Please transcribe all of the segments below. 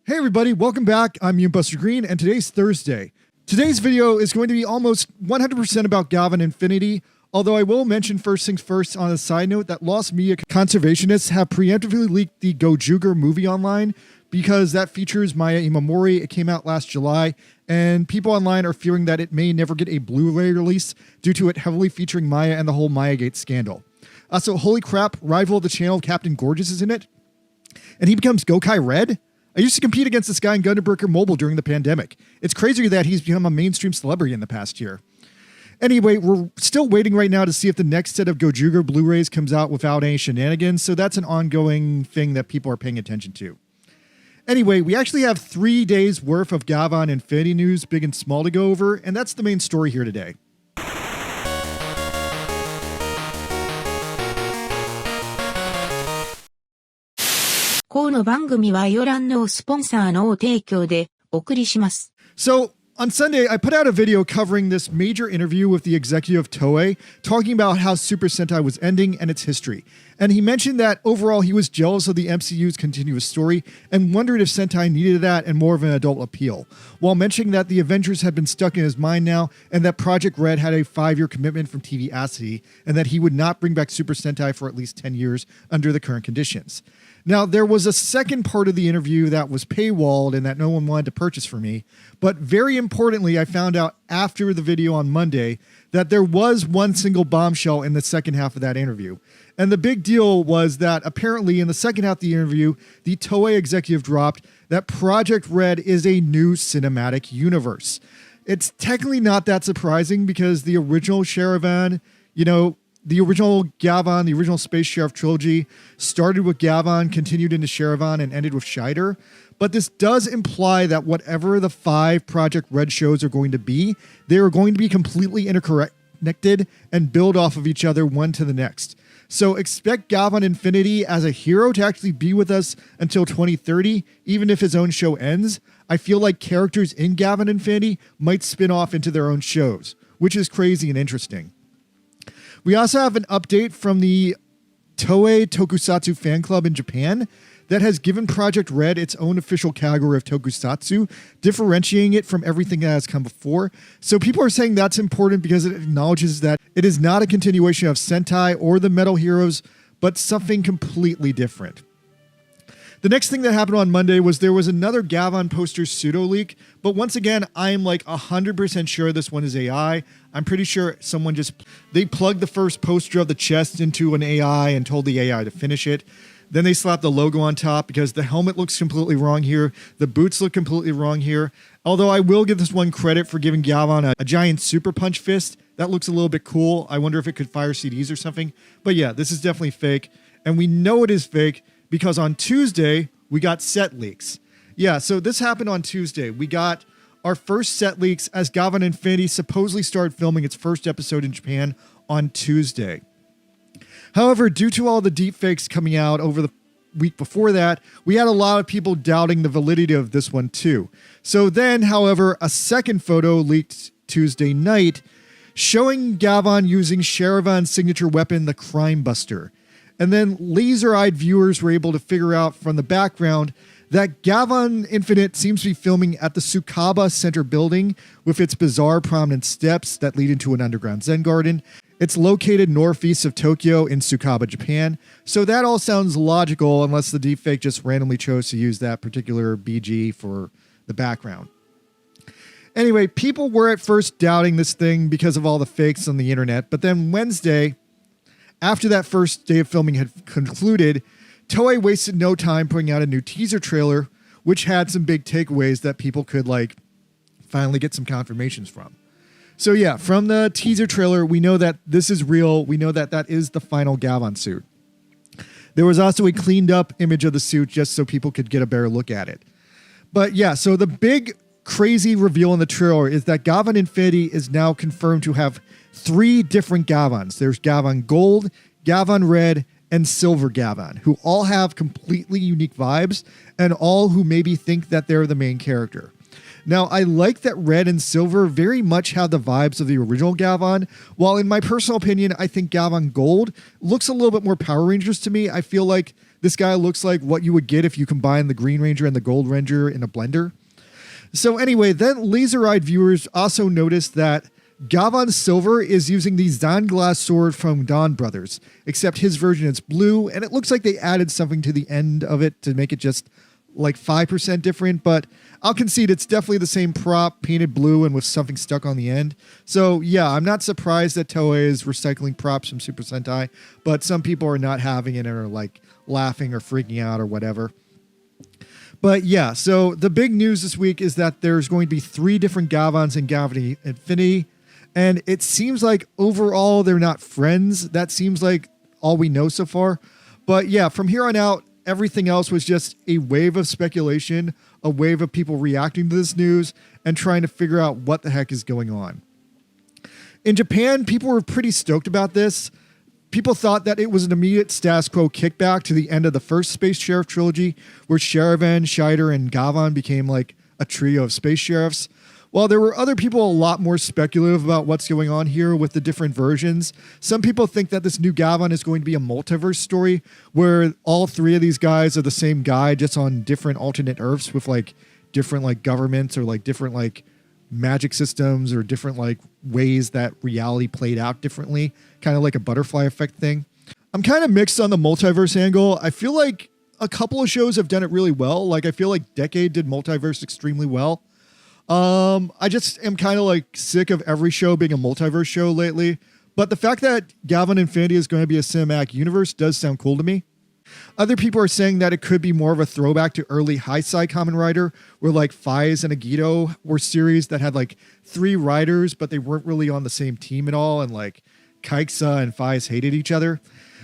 Hey everybody, welcome back. I'm Buster Green, and today's Thursday. Today's video is going to be almost 100% about Gavan Infinity, although I will mention first things first on a side note that Lost Media conservationists have preemptively leaked the Gojugger movie online because that features Maya Imamori. It came out last July, and people online are fearing that it may never get a Blu-ray release due to it heavily featuring Maya and the whole Mayagate scandal. So holy crap, rival of the channel Captain Gorgeous is in it, and he becomes Gokai Red? I used to compete against this guy in Gundam Mobile during the pandemic. It's crazy that he's become a mainstream celebrity in the past year. Anyway, we're still waiting right now to see if the next set of Gojugger Blu-rays comes out without any shenanigans, so that's an ongoing thing that people are paying attention to. Anyway, we actually have 3 days worth of Gavan Infinity news, big and small, to go over, and that's the main story here today. この番組はヨランのスポンサーの提供でお送りします。 So, on Sunday, I put out a video covering this major interview with the executive of Toei, talking about how Super Sentai was ending and its history. And he mentioned that overall he was jealous of the MCU's continuous story and wondered if Sentai needed that and more of an adult appeal, while mentioning that the Avengers had been stuck in his mind now and that Project Red had a 5-year commitment from TV Acity and that he would not bring back Super Sentai for at least 10 years under the current conditions. Now, there was a second part of the interview that was paywalled and that no one wanted to purchase for me, but very importantly, I found out after the video on Monday that there was one single bombshell in the second half of that interview. And the big deal was that apparently in the second half of the interview, the Toei executive dropped that Project Red is a new cinematic universe. It's technically not that surprising because the original Sherivan, the original Gavan, the original Space Sheriff trilogy started with Gavan, continued into Sherivan, and ended with Scheider. But this does imply that whatever the 5 Project Red shows are going to be, they are going to be completely interconnected and build off of each other one to the next. So expect Gavan Infinity as a hero to actually be with us until 2030, even if his own show ends. I feel like characters in Gavan Infinity might spin off into their own shows, which is crazy and interesting. We also have an update from the Toei Tokusatsu fan club in Japan that has given Project Red its own official category of tokusatsu, differentiating it from everything that has come before. So people are saying that's important because it acknowledges that it is not a continuation of Sentai or the Metal Heroes, but something completely different. The next thing that happened on Monday was there was another Gavan poster pseudo leak, but once again, I am like 100% sure this one is AI. I'm pretty sure someone they plugged the first poster of the chest into an AI and told the AI to finish it. Then they slapped the logo on top because the helmet looks completely wrong here. The boots look completely wrong here. Although I will give this one credit for giving Gavan a giant super punch fist. That looks a little bit cool. I wonder if it could fire CDs or something. But yeah, this is definitely fake. And we know it is fake because on Tuesday, we got set leaks. Yeah, so this happened on Tuesday. We got our first set leaks as Gavan Infinity supposedly started filming its first episode in Japan on Tuesday. However, due to all the deepfakes coming out over the week before that, we had a lot of people doubting the validity of this one too. So then, however, a second photo leaked Tuesday night showing Gavan using Sherivan's signature weapon, the Crime Buster. And then laser-eyed viewers were able to figure out from the background that Gavan Infinite seems to be filming at the Tsukaba Center building with its bizarre prominent steps that lead into an underground Zen garden. It's located northeast of Tokyo in Tsukaba, Japan. So that all sounds logical unless the deepfake just randomly chose to use that particular BG for the background. Anyway, people were at first doubting this thing because of all the fakes on the internet, but then Wednesday, after that first day of filming had concluded, Toei wasted no time putting out a new teaser trailer, which had some big takeaways that people could finally get some confirmations from. So yeah, from the teaser trailer, we know that this is real. We know that that is the final Gavan suit. There was also a cleaned up image of the suit just so people could get a better look at it. But yeah, so the big crazy reveal in the trailer is that Gavan Infinity is now confirmed to have 3 different Gavans. There's Gavan Gold, Gavan Red, and Silver Gavan, who all have completely unique vibes and all who maybe think that they're the main character. Now, I like that Red and Silver very much have the vibes of the original Gavan, while in my personal opinion, I think Gavan Gold looks a little bit more Power Rangers to me. I feel like This guy looks like what you would get if you combine the Green Ranger and the Gold Ranger in a blender. So anyway, then laser-eyed viewers also noticed that Gavan Silver is using the Zanglass sword from Dawn Brothers, except his version is blue, and it looks like they added something to the end of it to make it just like 5% different, but I'll concede it's definitely the same prop, painted blue and with something stuck on the end. So yeah, I'm not surprised that Toei is recycling props from Super Sentai, but some people are not having it and are like laughing or freaking out or whatever. But yeah, so the big news this week is that there's going to be 3 different Gavans in Gavan Infinity. And it seems like overall they're not friends. That seems like all we know so far. But yeah, from here on out, everything else was just a wave of speculation, a wave of people reacting to this news and trying to figure out what the heck is going on. In Japan, people were pretty stoked about this. People thought that it was an immediate status quo kickback to the end of the first Space Sheriff trilogy, where Sherivan, Scheider, and Gavan became like a trio of space sheriffs. While there were other people a lot more speculative about what's going on here with the different versions, some people think that this new Gavan is going to be a multiverse story where all 3 of these guys are the same guy, just on different alternate Earths with like different like governments or like different like magic systems or different like ways that reality played out differently, kind of like a butterfly effect thing. I'm kind of mixed on the multiverse angle. I feel like a couple of shows have done it really well. Like I feel like Decade did multiverse extremely well. I just am kind of like sick of every show being a multiverse show lately, but the fact that Gavan Infinity is going to be a cinematic universe does sound cool to me. Other people are saying that it could be more of a throwback to early Heisei Kamen Rider, where like Faiz and Agito were series that had like 3 writers, but they weren't really on the same team at all, and like Kaiksa and Faiz hated each other.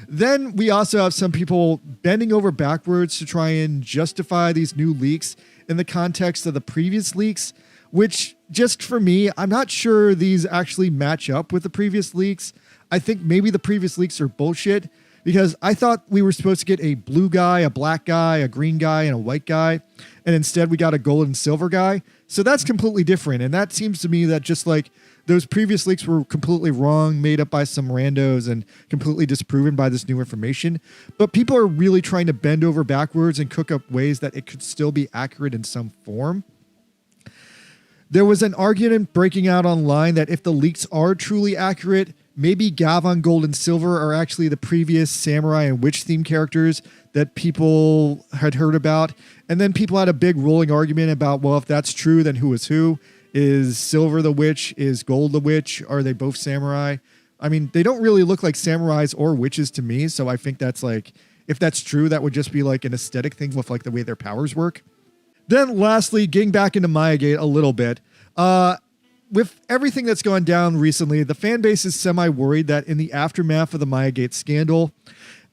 Then we also have some people bending over backwards to try and justify these new leaks in the context of the previous leaks, which just for me, I'm not sure these actually match up with the previous leaks. I think maybe the previous leaks are bullshit because I thought we were supposed to get a blue guy, a black guy, a green guy, and a white guy. And instead we got a gold and silver guy. So that's completely different. And that seems to me that just like those previous leaks were completely wrong, made up by some randos and completely disproven by this new information. But people are really trying to bend over backwards and cook up ways that it could still be accurate in some form. There was an argument breaking out online that if the leaks are truly accurate, maybe Gavan Gold and Silver are actually the previous samurai and witch themed characters that people had heard about. And then people had a big rolling argument about, well, if that's true, then who is who? Is Silver the witch? Is Gold the witch? Are they both samurai? I mean, they don't really look like samurais or witches to me. So I think that's like, if that's true, that would just be like an aesthetic thing with like the way their powers work. Then lastly, getting back into Mayagate a little bit, with everything that's gone down recently, the fan base is semi-worried that in the aftermath of the Mayagate scandal,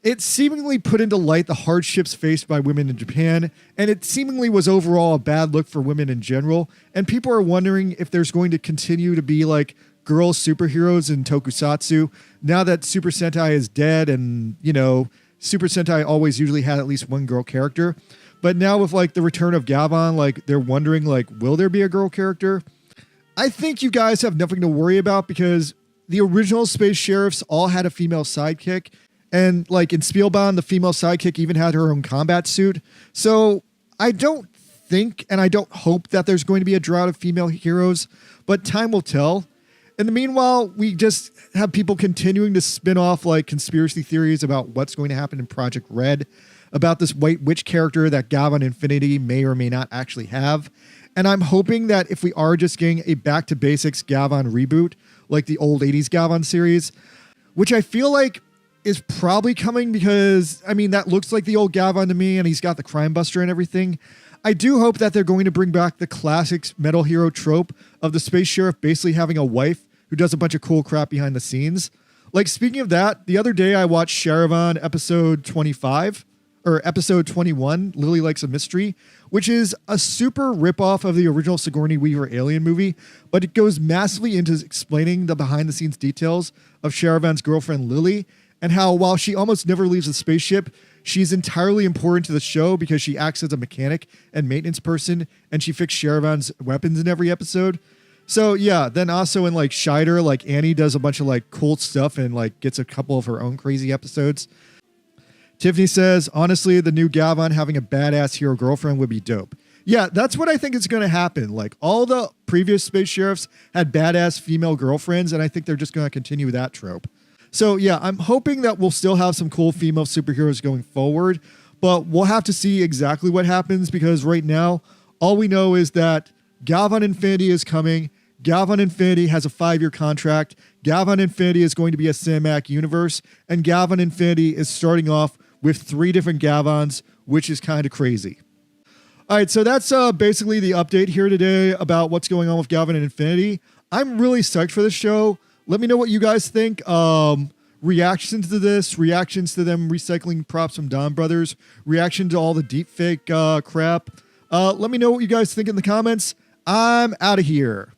it seemingly put into light the hardships faced by women in Japan, and it seemingly was overall a bad look for women in general, and people are wondering if there's going to continue to be like girl superheroes in tokusatsu, now that Super Sentai is dead and, you know, Super Sentai always usually had at least one girl character. But now with like the return of Gavan, like they're wondering like, will there be a girl character? I think you guys have nothing to worry about because the original Space Sheriffs all had a female sidekick. And like in Spielbaum, the female sidekick even had her own combat suit. So I don't think and I don't hope that there's going to be a drought of female heroes, but time will tell. In the meanwhile, we just have people continuing to spin off like conspiracy theories about what's going to happen in Project Red, about this white witch character that Gavan Infinity may or may not actually have. And I'm hoping that if we are just getting a back to basics Gavan reboot, like the old 80s Gavan series, which I feel like is probably coming because, I mean, that looks like the old Gavan to me and he's got the crime buster and everything. I do hope that they're going to bring back the classic metal hero trope of the Space Sheriff basically having a wife who does a bunch of cool crap behind the scenes. Like, speaking of that, the other day I watched Sherivan episode 25, or episode 21, Lily Likes a Mystery, which is a super ripoff of the original Sigourney Weaver Alien movie, but it goes massively into explaining the behind-the-scenes details of Sherivan's girlfriend Lily, and how while she almost never leaves the spaceship, she's entirely important to the show because she acts as a mechanic and maintenance person, and she fixes Sherivan's weapons in every episode. So yeah, then also in like Scheider, like Annie does a bunch of like cool stuff and like gets a couple of her own crazy episodes. Tiffany says, honestly, the new Gavan having a badass hero girlfriend would be dope. Yeah, that's what I think is going to happen. Like, all the previous Space Sheriffs had badass female girlfriends, and I think they're just going to continue that trope. So yeah, I'm hoping that we'll still have some cool female superheroes going forward, but we'll have to see exactly what happens, because right now, all we know is that Gavan Infinity is coming. Gavan Infinity has a 5-year contract. Gavan Infinity is going to be a cinematic universe, and Gavan Infinity is starting off with 3 different Gavans, which is kind of crazy. All right, so that's basically the update here today about what's going on with Gavan Infinity. I'm really psyched for this show. Let me know what you guys think. Reactions to this, reactions to them recycling props from Don Brothers, reaction to all the deepfake crap. Let me know what you guys think in the comments. I'm out of here.